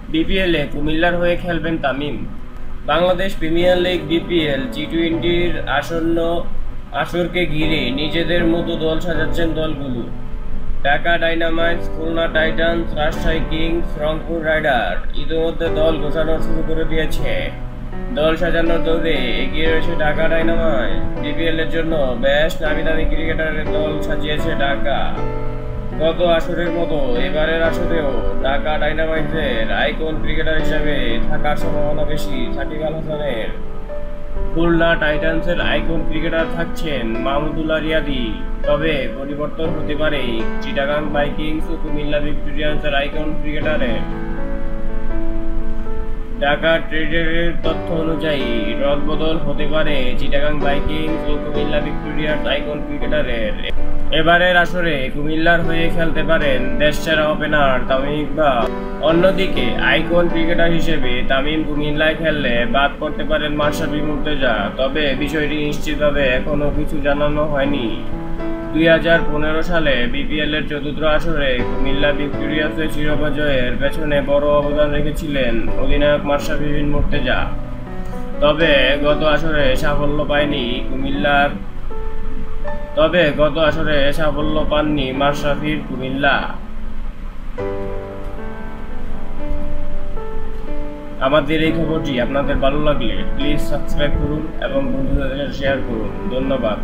বিপিএলে কুমিল্লার হয়ে খেলবেন Tamim. Bangladesh Premier League BPL টি-20-র আসন্ন আসরকে ঘিরে নিজেদের মতো দল সাজাচ্ছেন দলগুলো। Dhaka Dynamites, Khulna Titans, Rajshahi Kings, Rangpur Rider ইতিমধ্যে দল ঘোষণা শুরু করে দিয়েছে। দল সাজানোর দৌড়ে এগিয়ে রয়েছে ঢাকা ডাইনামাইটস। বিপিএল এর জন্য বেশ নামি-দামি ক্রিকেটারের দল সাজিয়েছে ঢাকা। গত আসরের মতো এবারের আসরেও ঢাকা ডাইনামাইটসের আইকন ক্রিকেটার হিসেবে থাকার সম্ভাবনা বেশি সাকিব আল হাসানের। খুলনা টাইটান্সের আইকন ক্রিকেটার থাকছেন মাহমুদুল্লাহ রিয়াদি। তবে পরিবর্তন হতে পারে চিটাগাং ভাইকিংস ও কুমিল্লা ভিক্টোরিয়ান্সের আইকন ক্রিকেটারের। ঢাকা ট্রেডারের তথ্য অনুযায়ী রদবদল হতে পারে চিটাগাং ভাইকিংস ও কুমিল্লা ভিক্টোরিয়ার আইকন ক্রিকেটারের। এবারের আসরে কুমিল্লার হয়ে খেলতে পারেন দেশসেরা ওপেনার তামিম ইকবাল। অন্যদিকে আইকন ক্রিকেটার হিসেবে তামিম কুমিল্লায় খেললে বাদ পড়তে পারেন মাশরাফি মুর্তজা। তবে বিষয়টি নিশ্চিতভাবে এখনও কিছু জানানো হয়নি। 2015 সালে বিপিএল-এর চতুর্থ আসরে কুমিল্লা ভিক্টোরিয়ান্সের শিরোপা জয়ের পেছনে বড় অবদান রেখেছিলেন অধিনায়ক মাশরাফি বিন মুর্তজা। তবে গত আসরে সাফল্য পাননি মাশরাফির কুমিল্লা। আমাদের এই খবরটি আপনাদের ভালো লাগলে প্লিজ সাবস্ক্রাইব করুন এবং বন্ধুদের সাথে শেয়ার করুন। ধন্যবাদ।